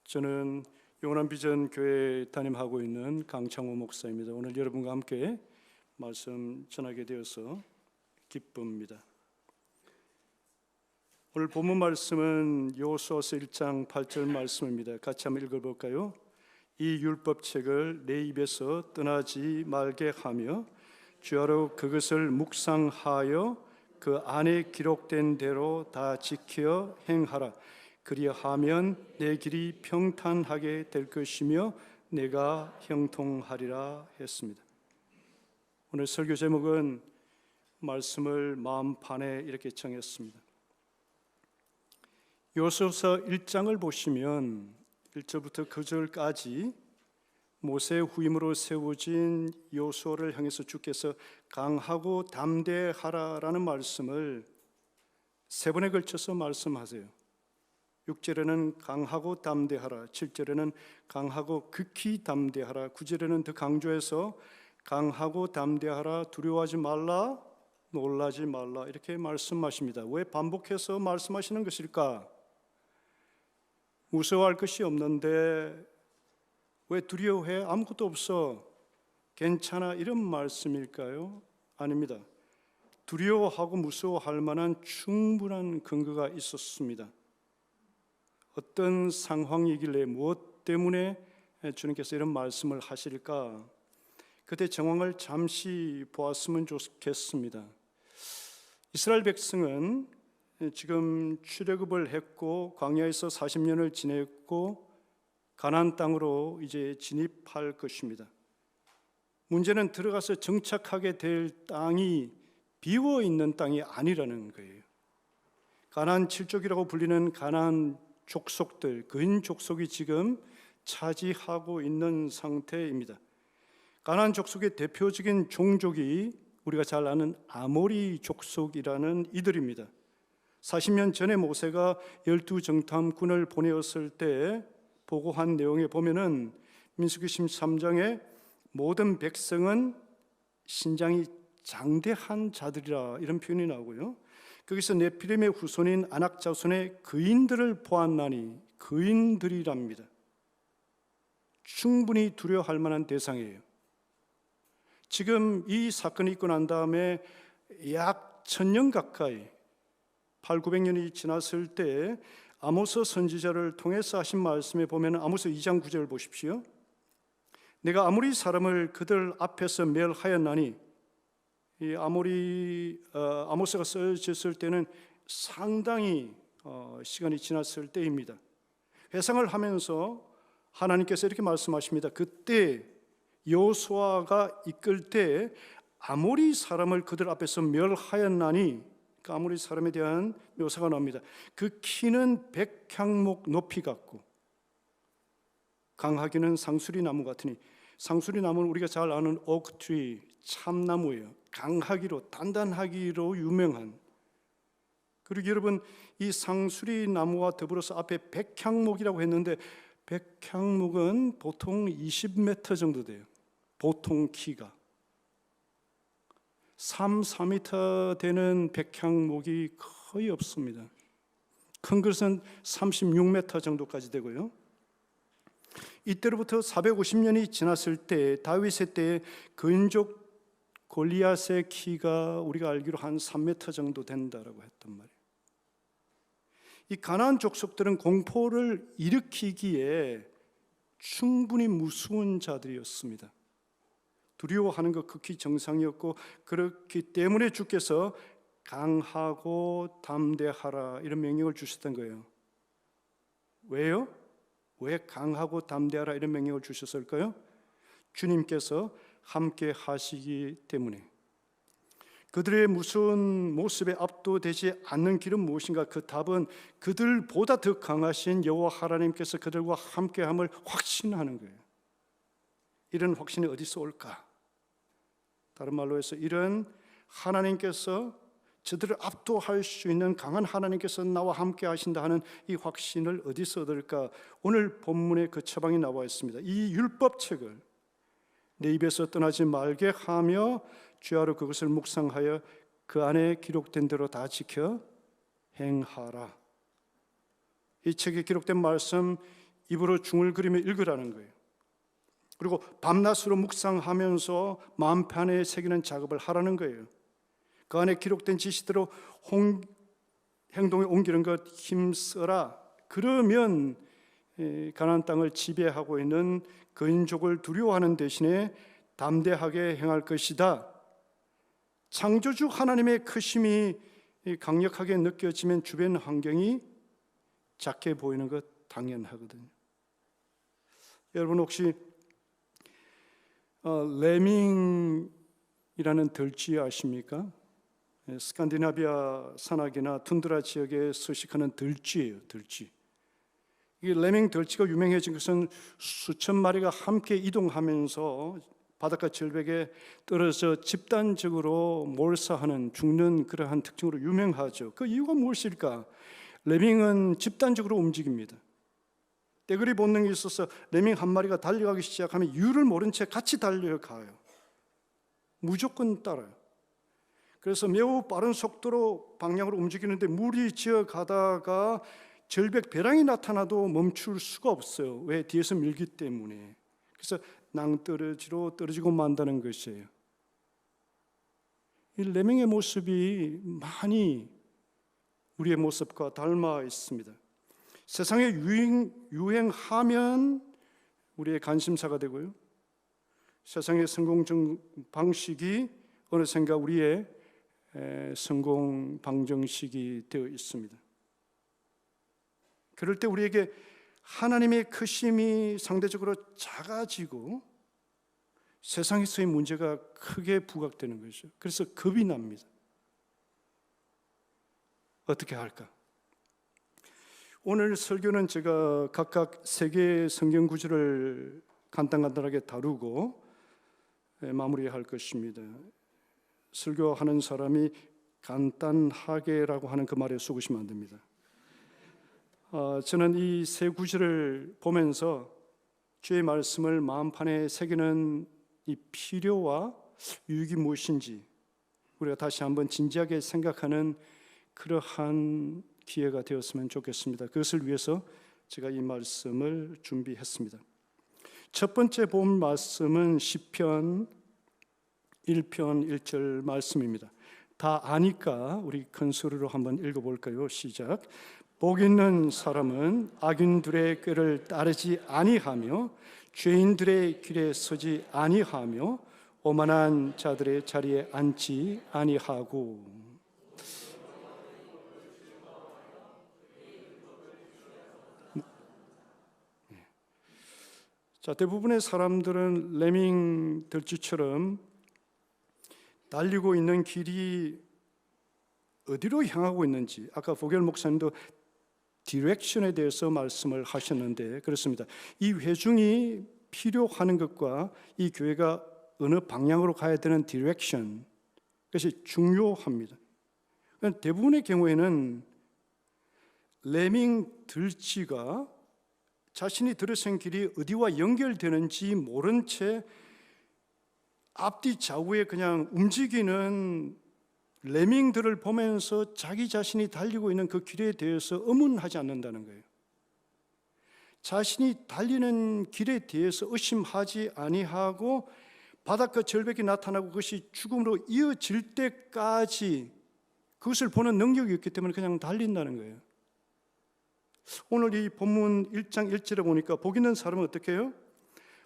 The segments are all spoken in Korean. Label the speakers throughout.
Speaker 1: 저는 영원한 비전 교회 담임하고 있는 강창호 목사입니다. 오늘 여러분과 함께 말씀 전하게 되어서 기쁩니다. 오늘 본문 말씀은 여호수아서 1장 8절 말씀입니다. 같이 한번 읽어볼까요? 이 율법책을 내 입에서 떠나지 말게 하며 주야로 그것을 묵상하여 그 안에 기록된 대로 다 지켜 행하라. 그리하면 내 길이 평탄하게 될 것이며 내가 형통하리라 했습니다. 오늘 설교 제목은 말씀을 마음판에 이렇게 정했습니다. 여호수아서 1장을 보시면 1절부터 9절까지 모세의 후임으로 세워진 여호수아를 향해서 주께서 강하고 담대하라라는 말씀을 세 번에 걸쳐서 말씀하세요. 6절에는 강하고 담대하라, 7절에는 강하고 극히 담대하라, 9절에는 더 강조해서 강하고 담대하라, 두려워하지 말라, 놀라지 말라 이렇게 말씀하십니다. 왜 반복해서 말씀하시는 것일까? 무서워할 것이 없는데 왜 두려워해? 아무것도 없어, 괜찮아, 이런 말씀일까요? 아닙니다. 두려워하고 무서워할 만한 충분한 근거가 있었습니다. 어떤 상황이길래 무엇 때문에 주님께서 이런 말씀을 하실까? 그때 정황을 잠시 보았으면 좋겠습니다. 이스라엘 백성은 지금 출애굽을 했고 광야에서 40년을 지냈고 가나안 땅으로 이제 진입할 것입니다. 문제는 들어가서 정착하게 될 땅이 비워 있는 땅이 아니라는 거예요. 가나안 7족이라고 불리는 가나안 족속들, 그인 족속이 지금 차지하고 있는 상태입니다. 가나안 족속의 대표적인 종족이 우리가 잘 아는 아모리 족속이라는 이들입니다. 40년 전에 모세가 12정탐꾼을 보내었을 때 보고한 내용에 보면은 민수기 13장에 모든 백성은 신장이 장대한 자들이라 이런 표현이 나오고요. 거기서 네피림의 후손인 아낙 자손의 그인들을 보았나니, 그인들이랍니다. 충분히 두려워할 만한 대상이에요. 지금 이 사건이 있고 난 다음에 약 1000년 가까이 800~900년이 지났을 때 아모스 선지자를 통해서 하신 말씀에 보면 아모스 2장 9절 보십시오. 내가 아모리 사람을 그들 앞에서 멸하였나니, 이 아모스가 써졌을 때는 상당히 시간이 지났을 때입니다. 회상을 하면서 하나님께서 이렇게 말씀하십니다. 그때 여호수아가 이끌 때 아모리 사람을 그들 앞에서 멸하였나니, 그 아모리 사람에 대한 묘사가 나옵니다. 그 키는 백향목 높이 같고 강하기는 상수리 나무 같으니, 상수리 나무는 우리가 잘 아는 오크트리, 참나무예요. 강하기로, 단단하기로 유명한. 그리고 여러분, 이 상수리 나무와 더불어서 앞에 백향목이라고 했는데, 백향목은 보통 20m 정도 돼요. 보통 키가 3~4m 되는 백향목이 거의 없습니다. 큰 것은 36m 정도까지 되고요. 이때로부터 450년이 지났을 때 다윗의 때에 그인족 골리앗의 키가 우리가 알기로 한 3m 정도 된다라고 했단 말이에요. 이 가나안 족속들은 공포를 일으키기에 충분히 무서운 자들이었습니다. 두려워하는 것 극히 정상이었고, 그렇기 때문에 주께서 강하고 담대하라 이런 명령을 주셨던 거예요. 왜요? 왜 강하고 담대하라 이런 명령을 주셨을까요? 주님께서 함께 하시기 때문에. 그들의 무서운 모습에 압도되지 않는 길은 무엇인가? 그 답은 그들보다 더 강하신 여호와 하나님께서 그들과 함께함을 확신하는 거예요. 이런 확신이 어디서 올까? 다른 말로 해서 이런 하나님께서, 저들을 압도할 수 있는 강한 하나님께서 나와 함께 하신다 하는 이 확신을 어디서 얻을까? 오늘 본문에 그 처방이 나와 있습니다. 이 율법책을 내 입에서 떠나지 말게 하며 주야로 그것을 묵상하여 그 안에 기록된 대로 다 지켜 행하라. 이 책에 기록된 말씀 입으로 중얼거리며 읽으라는 거예요. 그리고 밤낮으로 묵상하면서 마음 편에 새기는 작업을 하라는 거예요. 그 안에 기록된 지시대로 행동에 옮기는 것 힘써라. 그러면 가나안 땅을 지배하고 있는 거인족을 두려워하는 대신에 담대하게 행할 것이다. 창조주 하나님의 크심이 강력하게 느껴지면 주변 환경이 작게 보이는 것 당연하거든요. 여러분 혹시 레밍이라는 들쥐 아십니까? 스칸디나비아 산악이나 툰드라 지역에 서식하는 들쥐예요. 들쥐. 이 레밍 들쥐가 유명해진 것은 수천 마리가 함께 이동하면서 바닷가 절벽에 떨어져 집단적으로 몰사하는 죽는 그러한 특징으로 유명하죠. 그 이유가 무엇일까? 레밍은 집단적으로 움직입니다. 떼거리 본능이 있어서 레밍 한 마리가 달려가기 시작하면 이유를 모른 채 같이 달려가요. 무조건 따라요. 그래서 매우 빠른 속도로 방향으로 움직이는데 물이 지어가다가 절벽 벼랑이 나타나도 멈출 수가 없어요. 왜? 뒤에서 밀기 때문에. 그래서 낭떠러지로 떨어지고 만다는 것이에요. 이 레밍의 모습이 많이 우리의 모습과 닮아 있습니다. 세상에 유행하면 우리의 관심사가 되고요. 세상의 성공 방식이 어느샌가 우리의 성공 방정식이 되어 있습니다. 그럴 때 우리에게 하나님의 크심이 상대적으로 작아지고 세상에서의 문제가 크게 부각되는 것이죠. 그래서 겁이 납니다. 어떻게 할까? 오늘 설교는 제가 각각 세 개의 성경 구절을 간단하게 다루고 마무리할 것입니다. 설교하는 사람이 간단하게라고 하는 그 말에 속으시면 안 됩니다. 저는 이 세 구절을 보면서 주의 말씀을 마음판에 새기는 이 필요와 유익이 무엇인지 우리가 다시 한번 진지하게 생각하는 그러한 기회가 되었으면 좋겠습니다. 그것을 위해서 제가 이 말씀을 준비했습니다. 첫 번째 본 말씀은 시편 1편 1절 말씀입니다. 다 아니까 우리 큰 소리로 한번 읽어볼까요? 시작. 복 있는 사람은 악인들의 꾀를 따르지 아니하며 죄인들의 길에 서지 아니하며 오만한 자들의 자리에 앉지 아니하고. 자, 대부분의 사람들은 레밍 들쥐처럼 달리고 있는 길이 어디로 향하고 있는지, 아까 보겔 목사님도 디렉션에 대해서 말씀을 하셨는데 그렇습니다. 이 회중이 필요하는 것과 이 교회가 어느 방향으로 가야 되는 디렉션, 그것이 중요합니다. 대부분의 경우에는 레밍 들쥐가 자신이 들어선 길이 어디와 연결되는지 모른 채 앞뒤 좌우에 그냥 움직이는 레밍들을 보면서 자기 자신이 달리고 있는 그 길에 대해서 의문하지 않는다는 거예요. 자신이 달리는 길에 대해서 의심하지 아니하고 바닷가 절벽이 나타나고 그것이 죽음으로 이어질 때까지 그것을 보는 능력이 있기 때문에 그냥 달린다는 거예요. 오늘 이 본문 1장 1절에 보니까 복 있는 사람은 어떻게 해요?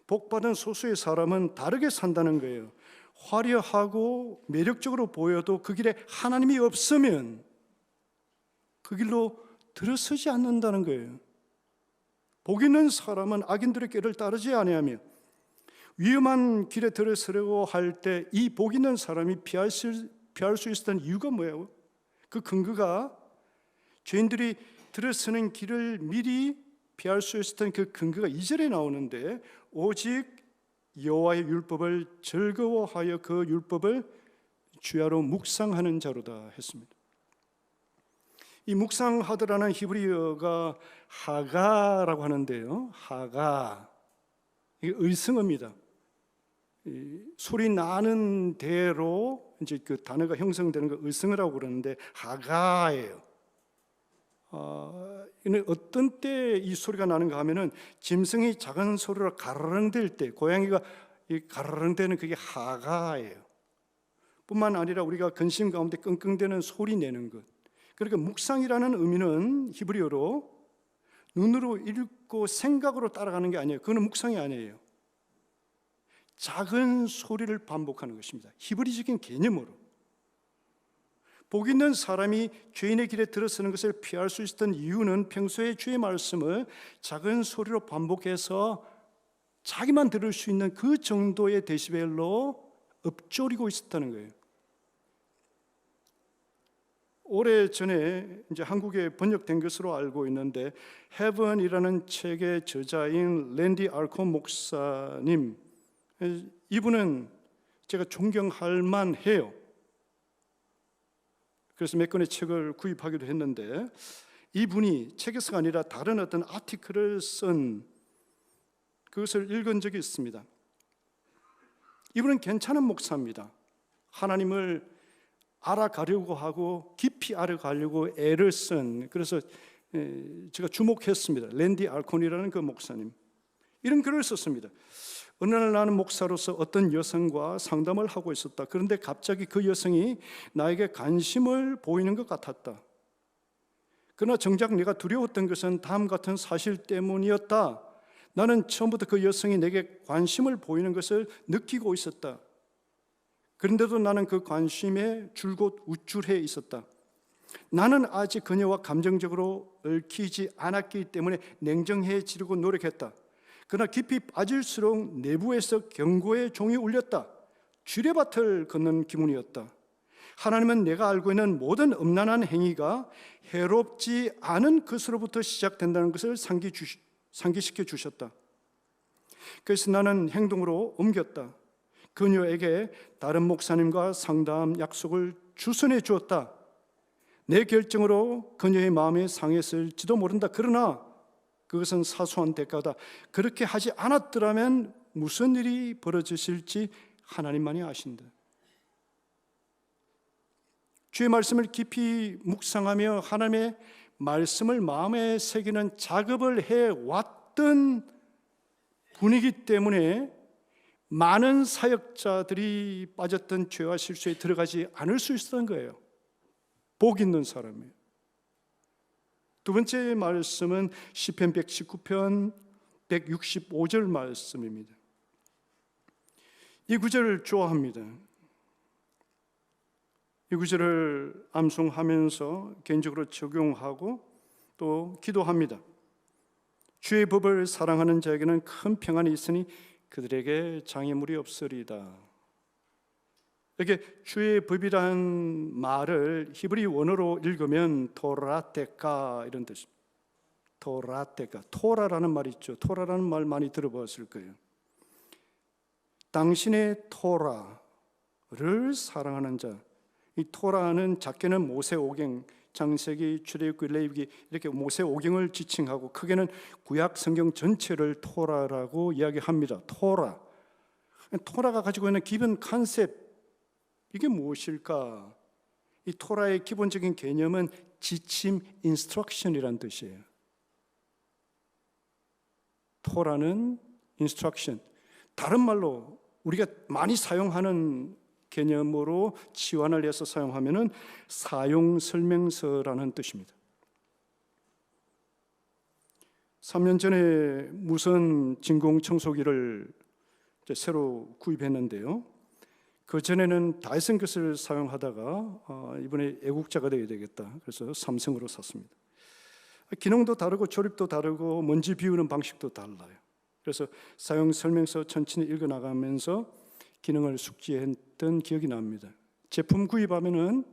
Speaker 1: 복받은 소수의 사람은 다르게 산다는 거예요. 화려하고 매력적으로 보여도 그 길에 하나님이 없으면 그 길로 들어서지 않는다는 거예요. 복 있는 사람은 악인들의 길을 따르지 아니하며 위험한 길에 들어서려고 할 때 이 복 있는 사람이 피할 수 있었던 이유가 뭐예요? 그 근거가 죄인들이 들어서는 길을 미리 피할 수 있었던 그 근거가 2절에 나오는데 오직 여호와의 율법을 즐거워하여 그 율법을 주야로 묵상하는 자로다 했습니다. 이 묵상하더라는 히브리어가 하가라고 하는데요. 하가 이게 의성어입니다. 소리 나는 대로 이제 그 단어가 형성되는 거 의성어라고 그러는데 하가예요. 이는 어떤 때 이 소리가 나는가 하면은 짐승이 작은 소리로 가르릉댈 때, 고양이가 이 가르릉대는 그게 하가예요. 뿐만 아니라 우리가 근심 가운데 끙끙대는 소리 내는 것. 그러니까 묵상이라는 의미는 히브리어로 눈으로 읽고 생각으로 따라가는 게 아니에요. 그거는 묵상이 아니에요. 작은 소리를 반복하는 것입니다. 히브리적인 개념으로. 복 있는 사람이 죄인의 길에 들어서는 것을 피할 수 있었던 이유는 평소에 주의 말씀을 작은 소리로 반복해서 자기만 들을 수 있는 그 정도의 데시벨로 읊조리고 있었다는 거예요. 오래전에 이제 한국에 번역된 것으로 알고 있는데 Heaven이라는 책의 저자인 랜디 알콘 목사님, 이분은 제가 존경할 만해요. 그래서 몇 권의 책을 구입하기도 했는데 이분이 책에서가 아니라 다른 어떤 아티클을 쓴 그것을 읽은 적이 있습니다. 이분은 괜찮은 목사입니다. 하나님을 알아가려고 하고 깊이 알아가려고 애를 쓴, 그래서 제가 주목했습니다. 랜디 알콘이라는 그 목사님, 이런 글을 썼습니다. 어느 날 나는 목사로서 어떤 여성과 상담을 하고 있었다. 그런데 갑자기 그 여성이 나에게 관심을 보이는 것 같았다. 그러나 정작 내가 두려웠던 것은 다음 같은 사실 때문이었다. 나는 처음부터 그 여성이 내게 관심을 보이는 것을 느끼고 있었다. 그런데도 나는 그 관심에 줄곧 우쭐해 있었다. 나는 아직 그녀와 감정적으로 얽히지 않았기 때문에 냉정해지려고 노력했다. 그러나 깊이 빠질수록 내부에서 경고의 종이 울렸다. 쥐레밭을 걷는 기분이었다. 하나님은 내가 알고 있는 모든 음란한 행위가 해롭지 않은 것으로부터 시작된다는 것을 상기시켜 주셨다. 그래서 나는 행동으로 옮겼다. 그녀에게 다른 목사님과 상담 약속을 주선해 주었다. 내 결정으로 그녀의 마음이 상했을지도 모른다. 그러나 그것은 사소한 대가다. 그렇게 하지 않았더라면 무슨 일이 벌어지실지 하나님만이 아신다. 주의 말씀을 깊이 묵상하며 하나님의 말씀을 마음에 새기는 작업을 해왔던 분이기 때문에 많은 사역자들이 빠졌던 죄와 실수에 들어가지 않을 수 있었던 거예요. 복 있는 사람이에요. 두 번째 말씀은 시편 119편 165절 말씀입니다. 이 구절을 좋아합니다. 이 구절을 암송하면서 개인적으로 적용하고 또 기도합니다. 주의 법을 사랑하는 자에게는 큰 평안이 있으니 그들에게 장애물이 없으리다. 이렇게 주의 법이란 말을 히브리 원어로 읽으면 토라테카 이런 뜻입니다. 토라테카, 토라라는 말 있죠. 토라라는 말 많이 들어보았을 거예요. 당신의 토라를 사랑하는 자. 이 토라는 작게는 모세오경, 창세기, 출애굽기, 레위기 이렇게 모세오경을 지칭하고 크게는 구약 성경 전체를 토라라고 이야기합니다. 토라가 가지고 있는 기본 컨셉, 이게 무엇일까? 이 토라의 기본적인 개념은 지침, instruction이란 뜻이에요. 토라는 instruction, 다른 말로 우리가 많이 사용하는 개념으로 치환을 해서 사용하면은 사용 설명서라는 뜻입니다. 3년 전에 무선 진공 청소기를 새로 구입했는데요. 그 전에는 다이슨 것을 사용하다가 이번에 애국자가 되어야 되겠다. 그래서 삼성으로 샀습니다. 기능도 다르고 조립도 다르고 먼지 비우는 방식도 달라요. 그래서 사용 설명서 천천히 읽어나가면서 기능을 숙지했던 기억이 납니다. 제품 구입하면은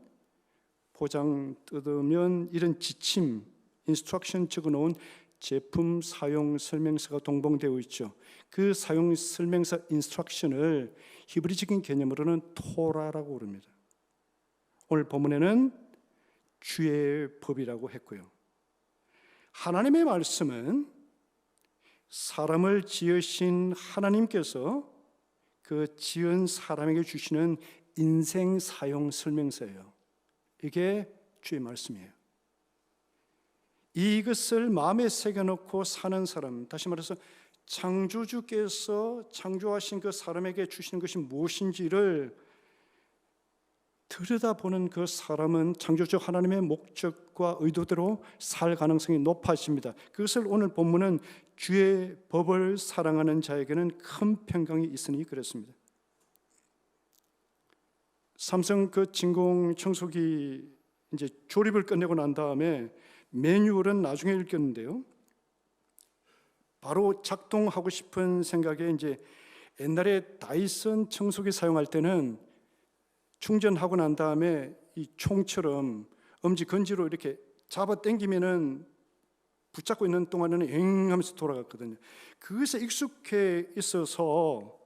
Speaker 1: 포장 뜯으면 이런 지침, 인스트럭션 적어놓은 제품 사용 설명서가 동봉되어 있죠. 그 사용 설명서 인스트럭션을 히브리적인 개념으로는 토라라고 부릅니다. 오늘 본문에는 주의 법이라고 했고요. 하나님의 말씀은 사람을 지으신 하나님께서 그 지은 사람에게 주시는 인생 사용 설명서예요. 이게 주의 말씀이에요. 이것을 마음에 새겨놓고 사는 사람, 다시 말해서 창조주께서 창조하신 그 사람에게 주신 것이 무엇인지를 들여다보는 그 사람은 창조주 하나님의 목적과 의도대로 살 가능성이 높아집니다. 그것을 오늘 본문은 주의 법을 사랑하는 자에게는 큰 평강이 있으니 그랬습니다. 삼성 그 진공 청소기 이제 조립을 끝내고 난 다음에 매뉴얼은 나중에 읽었는데요. 바로 작동하고 싶은 생각에 이제 옛날에 다이슨 청소기 사용할 때는 충전하고 난 다음에 이 총처럼 엄지 건지로 이렇게 잡아 당기면은 붙잡고 있는 동안에는 엥 하면서 돌아갔거든요. 그것에 익숙해 있어서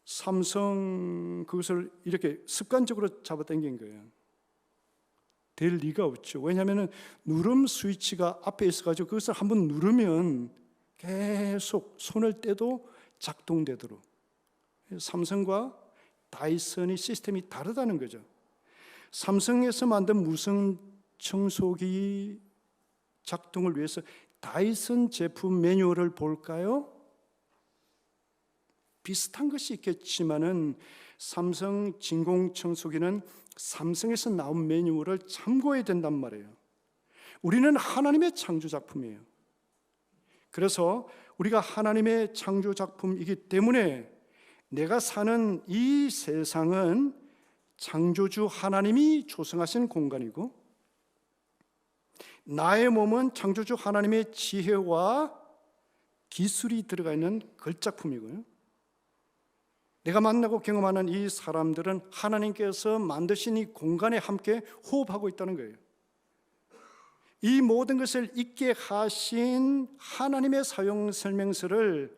Speaker 1: 삼성 그것을 이렇게 습관적으로 잡아 당긴 거예요. 될 리가 없죠. 왜냐하면 누름 스위치가 앞에 있어가지고 그것을 한번 누르면 계속 손을 떼도 작동되도록. 삼성과 다이슨이 시스템이 다르다는 거죠. 삼성에서 만든 무선 청소기 작동을 위해서 다이슨 제품 매뉴얼을 볼까요? 비슷한 것이 있겠지만은 삼성 진공 청소기는 삼성에서 나온 매뉴얼을 참고해야 된단 말이에요. 우리는 하나님의 창조 작품이에요. 그래서 우리가 하나님의 창조 작품이기 때문에 내가 사는 이 세상은 창조주 하나님이 조성하신 공간이고 나의 몸은 창조주 하나님의 지혜와 기술이 들어가 있는 걸작품이고요. 내가 만나고 경험하는 이 사람들은 하나님께서 만드신 이 공간에 함께 호흡하고 있다는 거예요. 이 모든 것을 있게 하신 하나님의 사용 설명서를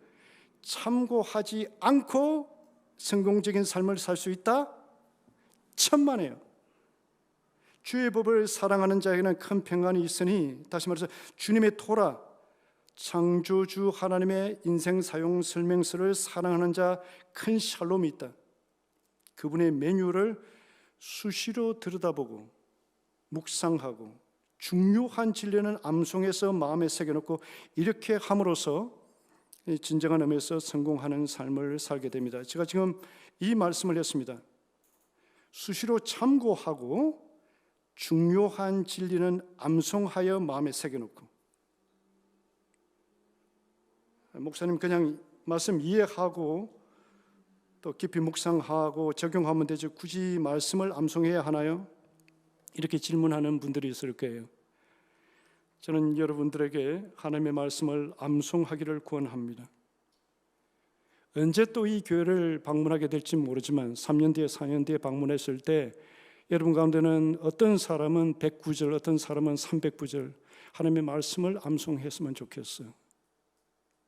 Speaker 1: 참고하지 않고 성공적인 삶을 살 수 있다? 천만에요. 주의 법을 사랑하는 자에게는 큰 평안이 있으니, 다시 말해서 주님의 토라, 창조주 하나님의 인생 사용 설명서를 사랑하는 자 큰 샬롬이 있다. 그분의 매뉴얼을 수시로 들여다보고 묵상하고 중요한 진리는 암송해서 마음에 새겨놓고 이렇게 함으로써 진정한 의미에서 성공하는 삶을 살게 됩니다. 제가 지금 이 말씀을 했습니다. 수시로 참고하고 중요한 진리는 암송하여 마음에 새겨놓고. 목사님 그냥 말씀 이해하고 또 깊이 묵상하고 적용하면 되지 굳이 말씀을 암송해야 하나요? 이렇게 질문하는 분들이 있을 거예요. 저는 여러분들에게 하나님의 말씀을 암송하기를 권합니다. 언제 또 이 교회를 방문하게 될지 모르지만 3년 뒤에 4년 뒤에 방문했을 때 여러분 가운데는 어떤 사람은 109절 어떤 사람은 309절 하나님의 말씀을 암송했으면 좋겠어요.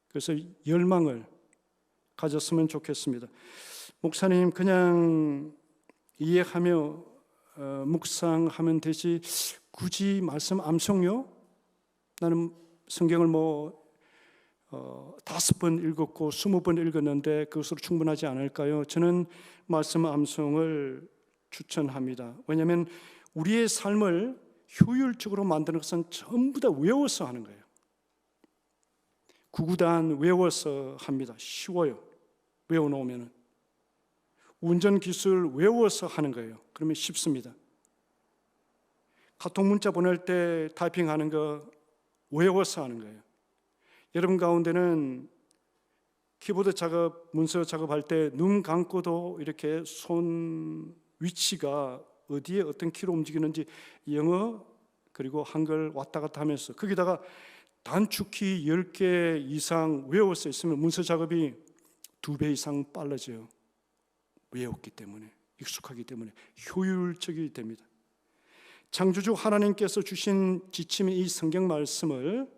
Speaker 1: 그래서 열망을 가졌으면 좋겠습니다. 목사님 그냥 이해하며 묵상하면 되지 굳이 말씀 암송요? 나는 성경을 5번 읽었고 20번 읽었는데 그것으로 충분하지 않을까요? 저는 말씀 암송을 추천합니다. 왜냐하면 우리의 삶을 효율적으로 만드는 것은 전부 다 외워서 하는 거예요. 구구단 외워서 합니다. 쉬워요. 외워놓으면. 운전기술 외워서 하는 거예요. 그러면 쉽습니다. 카톡 문자 보낼 때 타이핑하는 거 외워서 하는 거예요. 여러분 가운데는 키보드 작업, 문서 작업할 때 눈 감고도 이렇게 손 위치가 어디에 어떤 키로 움직이는지 영어 그리고 한글 왔다 갔다 하면서 거기다가 단축키 10개 이상 외워서 있으면 문서 작업이 2배 이상 빨라져요. 외웠기 때문에, 익숙하기 때문에 효율적이 됩니다. 창조주 하나님께서 주신 지침인 이 성경 말씀을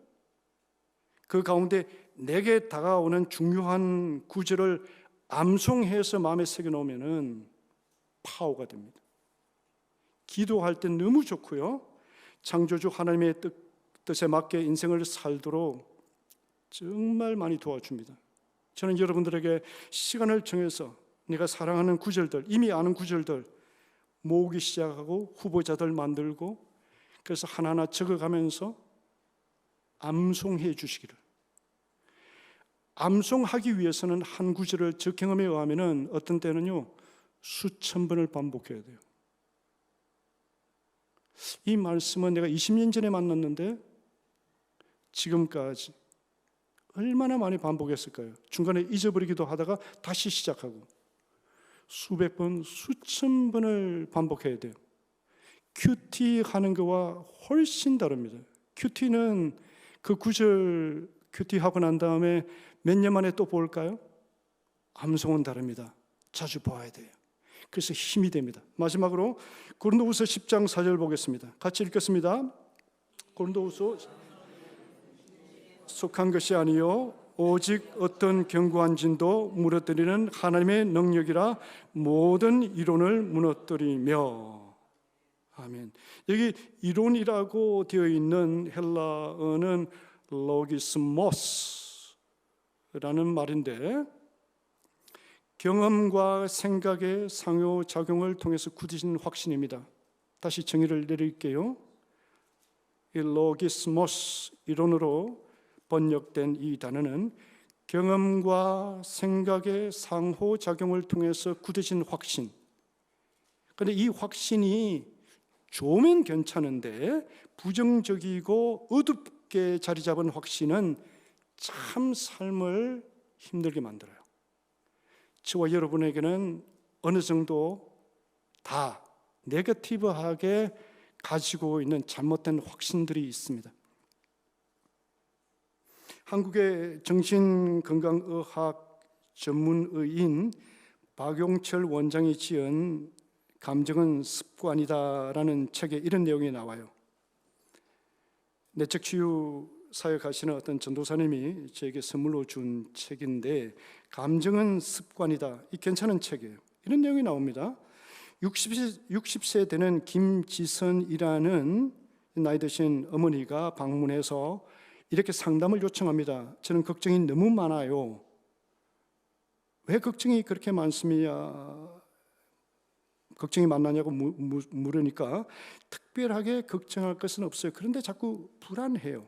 Speaker 1: 그 가운데 내게 다가오는 중요한 구절을 암송해서 마음에 새겨놓으면 파워가 됩니다. 기도할 때 너무 좋고요. 창조주 하나님의 뜻에 맞게 인생을 살도록 정말 많이 도와줍니다. 저는 여러분들에게 시간을 정해서 내가 사랑하는 구절들, 이미 아는 구절들 모으기 시작하고 후보자들 만들고 그래서 하나하나 적어가면서 암송해 주시기를. 암송하기 위해서는 한 구절을 저 경험에 의하면 어떤 때는요 수천 번을 반복해야 돼요. 이 말씀은 내가 20년 전에 만났는데 지금까지 얼마나 많이 반복했을까요? 중간에 잊어버리기도 하다가 다시 시작하고 수백 번, 수천 번을 반복해야 돼요. 큐티 하는 거와 훨씬 다릅니다. 큐티는 그 구절 큐티 하고 난 다음에 몇 년 만에 또 볼까요? 암송은 다릅니다. 자주 봐야 돼요. 그래서 힘이 됩니다. 마지막으로 고린도후서 10장 4절 보겠습니다. 같이 읽겠습니다. 고린도후서 속한 것이 아니요 오직 어떤 견고한 진도 무너뜨리는 하나님의 능력이라 모든 이론을 무너뜨리며. 아멘. 여기 이론이라고 되어 있는 헬라어는 로기스모스라는 말인데 경험과 생각의 상호작용을 통해서 굳어진 확신입니다. 다시 정의를 내릴게요. 이 로기스모스 이론으로 번역된 이 단어는 경험과 생각의 상호작용을 통해서 굳어진 확신. 그런데 이 확신이 좋으면 괜찮은데 부정적이고 어둡게 자리 잡은 확신은 참 삶을 힘들게 만들어요. 저와 여러분에게는 어느 정도 다 네거티브하게 가지고 있는 잘못된 확신들이 있습니다. 한국의 정신건강의학 전문의인 박용철 원장이 지은 감정은 습관이다라는 책에 이런 내용이 나와요. 내적 치유 사역하시는 어떤 전도사님이 저에게 선물로 준 책인데 감정은 습관이다. 이 괜찮은 책이에요. 이런 내용이 나옵니다. 60세 되는 김지선이라는 나이 드신 어머니가 방문해서 이렇게 상담을 요청합니다. 저는 걱정이 너무 많아요. 왜 걱정이 그렇게 많습니까? 걱정이 많냐고 물으니까 특별하게 걱정할 것은 없어요. 그런데 자꾸 불안해요.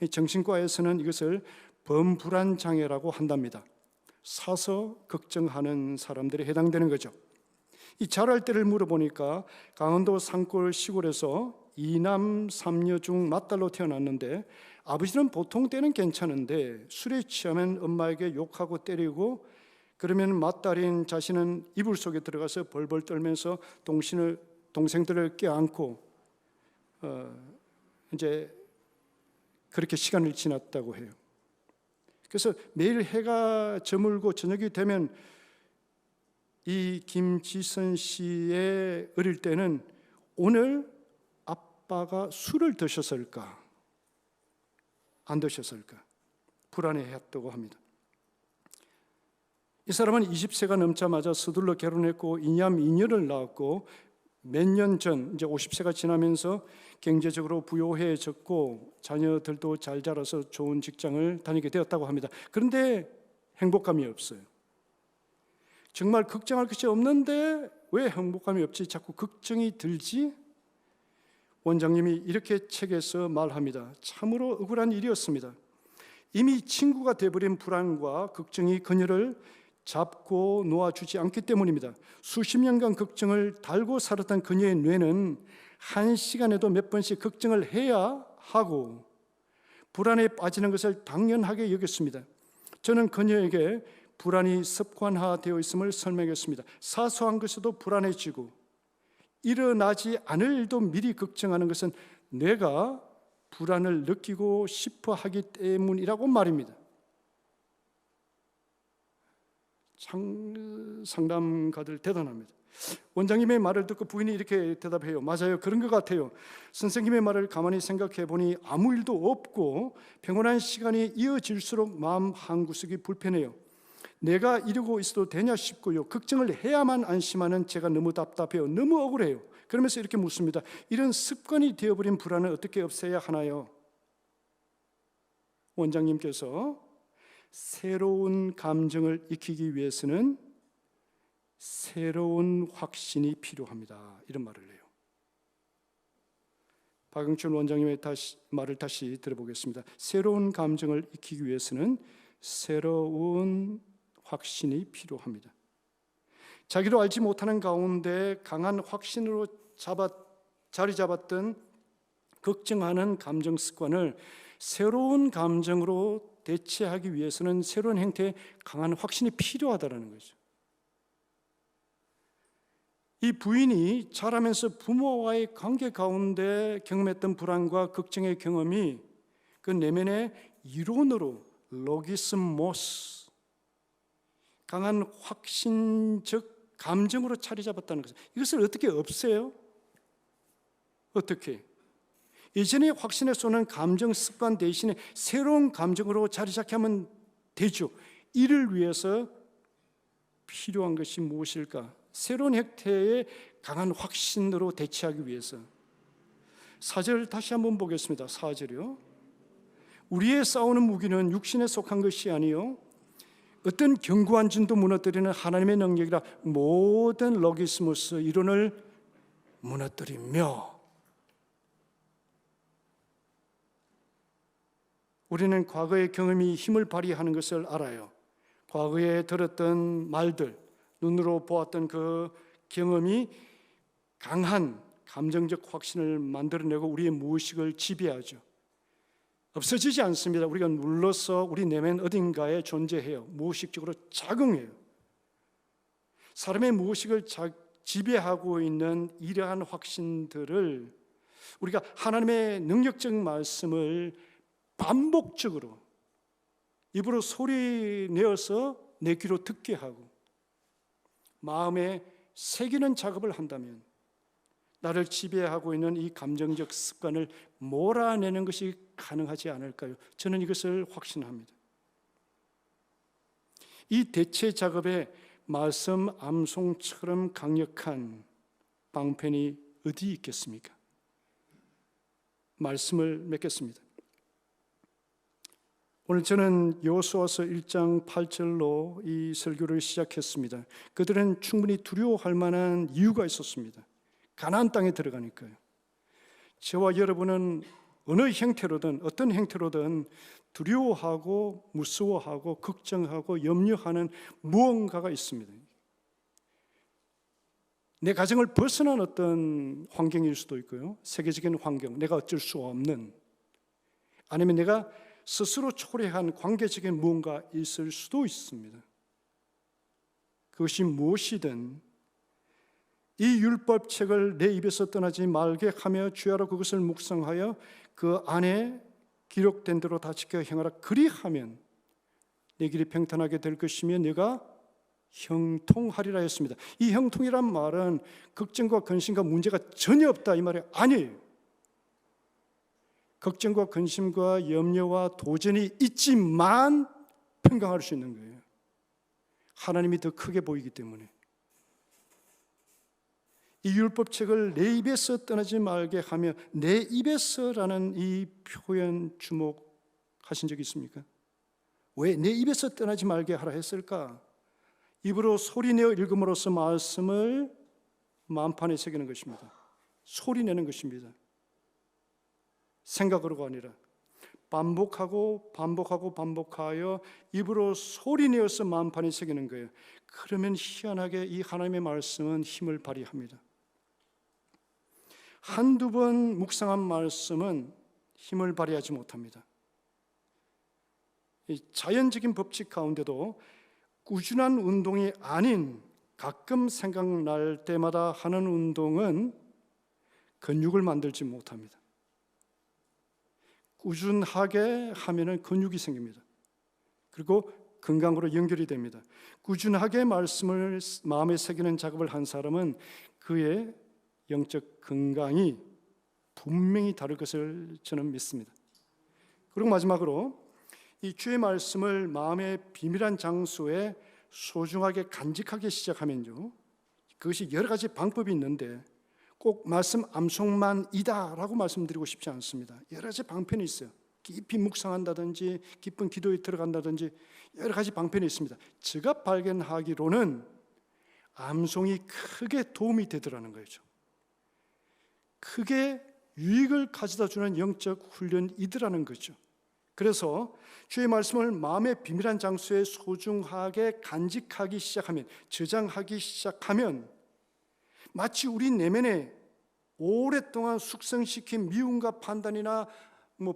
Speaker 1: 정신과에서는 이것을 범불안장애라고 한답니다. 사서 걱정하는 사람들이 해당되는 거죠. 이 자랄 때를 물어보니까 강원도 산골 시골에서 2남 3녀 중 맏딸로 태어났는데 아버지는 보통 때는 괜찮은데 술에 취하면 엄마에게 욕하고 때리고 그러면 맏딸인 자신은 이불 속에 들어가서 벌벌 떨면서 동생들을 껴안고 이제 그렇게 시간을 지났다고 해요. 그래서 매일 해가 저물고 저녁이 되면 이 김지선 씨의 어릴 때는 오늘 아빠가 술을 드셨을까 안 드셨을까 불안해했다고 합니다. 이 사람은 20세가 넘자마자 서둘러 결혼했고 이남 2녀를 낳았고 몇 년 전 이제 50세가 지나면서 경제적으로 부유해졌고 자녀들도 잘 자라서 좋은 직장을 다니게 되었다고 합니다. 그런데 행복감이 없어요. 정말 걱정할 것이 없는데 왜 행복감이 없지? 자꾸 걱정이 들지? 원장님이 이렇게 책에서 말합니다. 참으로 억울한 일이었습니다. 이미 친구가 되어버린 불안과 걱정이 그녀를 잡고 놓아주지 않기 때문입니다. 수십 년간 걱정을 달고 살았던 그녀의 뇌는 한 시간에도 몇 번씩 걱정을 해야 하고 불안에 빠지는 것을 당연하게 여겼습니다. 저는 그녀에게 불안이 습관화되어 있음을 설명했습니다. 사소한 것에도 불안해지고 일어나지 않을 일도 미리 걱정하는 것은 뇌가 불안을 느끼고 싶어 하기 때문이라고 말입니다. 상담가들 대단합니다. 원장님의 말을 듣고 부인이 이렇게 대답해요. 맞아요. 그런 것 같아요. 선생님의 말을 가만히 생각해 보니 아무 일도 없고 평온한 시간이 이어질수록 마음 한구석이 불편해요. 내가 이러고 있어도 되냐 싶고요. 걱정을 해야만 안심하는 제가 너무 답답해요. 너무 억울해요. 그러면서 이렇게 묻습니다. 이런 습관이 되어버린 불안을 어떻게 없애야 하나요? 원장님께서 새로운 감정을 익히기 위해서는 새로운 확신이 필요합니다. 이런 말을 해요. 박영철 원장님의 말을 다시 들어보겠습니다. 새로운 감정을 익히기 위해서는 새로운 확신이 필요합니다. 자기도 알지 못하는 가운데 강한 확신으로 자리 잡았던 걱정하는 감정 습관을 새로운 감정으로 대체하기 위해서는 새로운 형태의 강한 확신이 필요하다는 거죠. 이 부인이 자라면서 부모와의 관계 가운데 경험했던 불안과 걱정의 경험이 그 내면의 이론으로 로기스모스, 강한 확신적 감정으로 자리 잡았다는 것은, 이것을 어떻게 없애요? 어떻게? 예전의 확신에 쏘는 감정 습관 대신에 새로운 감정으로 자리 잡게 하면 되죠. 이를 위해서 필요한 것이 무엇일까? 새로운 형태의 강한 확신으로 대체하기 위해서 4절 다시 한번 보겠습니다. 4절이요. 우리의 싸우는 무기는 육신에 속한 것이 아니요 어떤 견고한 진도 무너뜨리는 하나님의 능력이라 모든 로기스모스 이론을 무너뜨리며. 우리는 과거의 경험이 힘을 발휘하는 것을 알아요. 과거에 들었던 말들, 눈으로 보았던 그 경험이 강한 감정적 확신을 만들어내고 우리의 무의식을 지배하죠. 없어지지 않습니다. 우리가 눌러서 우리 내면 어딘가에 존재해요. 무의식적으로 작용해요. 사람의 무의식을 지배하고 있는 이러한 확신들을 우리가 하나님의 능력적 말씀을 반복적으로 입으로 소리 내어서 내 귀로 듣게 하고 마음에 새기는 작업을 한다면 나를 지배하고 있는 이 감정적 습관을 몰아내는 것이 가능하지 않을까요? 저는 이것을 확신합니다. 이 대체 작업에 말씀 암송처럼 강력한 방편이 어디 있겠습니까? 말씀을 맺겠습니다. 오늘 저는 여호수아서 1장 8절로 이 설교를 시작했습니다. 그들은 충분히 두려워할 만한 이유가 있었습니다. 가나안 땅에 들어가니까요. 저와 여러분은 어느 형태로든 어떤 형태로든 두려워하고 무서워하고 걱정하고 염려하는 무언가가 있습니다. 내 가정을 벗어난 어떤 환경일 수도 있고요. 세계적인 환경, 내가 어쩔 수 없는, 아니면 내가 스스로 초래한 관계적인 무언가 있을 수도 있습니다. 그것이 무엇이든 이 율법책을 내 입에서 떠나지 말게 하며 주야로 그것을 묵상하여 그 안에 기록된 대로 다 지켜 행하라. 그리하면 내 길이 평탄하게 될 것이며 내가 형통하리라 했습니다. 이 형통이란 말은 걱정과 근심과 문제가 전혀 없다 이 말이 아니에요. 걱정과 근심과 염려와 도전이 있지만 평강할 수 있는 거예요. 하나님이 더 크게 보이기 때문에. 이 율법책을 내 입에서 떠나지 말게 하며 내 입에서라는 이 표현 주목하신 적 있습니까? 왜 내 입에서 떠나지 말게 하라 했을까? 입으로 소리내어 읽음으로써 말씀을 만판에 새기는 것입니다. 소리내는 것입니다. 생각으로가 아니라 반복하고 반복하여 입으로 소리내어서 만판에 새기는 거예요. 그러면 희한하게 이 하나님의 말씀은 힘을 발휘합니다. 한두 번 묵상한 말씀은 힘을 발휘하지 못합니다. 이 자연적인 법칙 가운데도 꾸준한 운동이 아닌 가끔 생각날 때마다 하는 운동은 근육을 만들지 못합니다. 꾸준하게 하면은 근육이 생깁니다. 그리고 건강으로 연결이 됩니다. 꾸준하게 말씀을 마음에 새기는 작업을 한 사람은 그의 영적 건강이 분명히 다를 것을 저는 믿습니다. 그리고 마지막으로 이 주의 말씀을 마음의 비밀한 장소에 소중하게 간직하게 시작하면요, 그것이 여러 가지 방법이 있는데 꼭 말씀 암송만이다라고 말씀드리고 싶지 않습니다. 여러 가지 방편이 있어요. 깊이 묵상한다든지 깊은 기도에 들어간다든지 여러 가지 방편이 있습니다. 제가 발견하기로는 암송이 크게 도움이 되더라는 거죠. 크게 유익을 가져다 주는 영적 훈련이더라는 거죠. 그래서 주의 말씀을 마음의 비밀한 장소에 소중하게 간직하기 시작하면, 저장하기 시작하면 마치 우리 내면에 오랫동안 숙성시킨 미움과 판단이나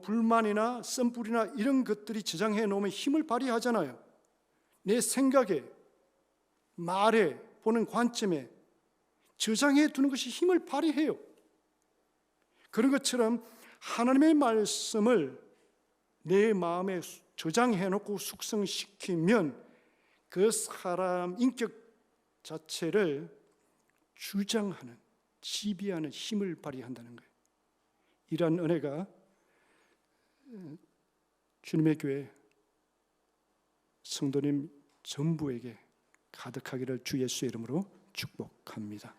Speaker 1: 불만이나 썸뿌리나 이런 것들이 저장해 놓으면 힘을 발휘하잖아요. 내 생각에, 말에, 보는 관점에 저장해 두는 것이 힘을 발휘해요. 그런 것처럼 하나님의 말씀을 내 마음에 저장해 놓고 숙성시키면 그 사람 인격 자체를 주장하는, 지배하는 힘을 발휘한다는 거예요. 이러한 은혜가 주님의 교회 성도님 전부에게 가득하기를 주 예수의 이름으로 축복합니다.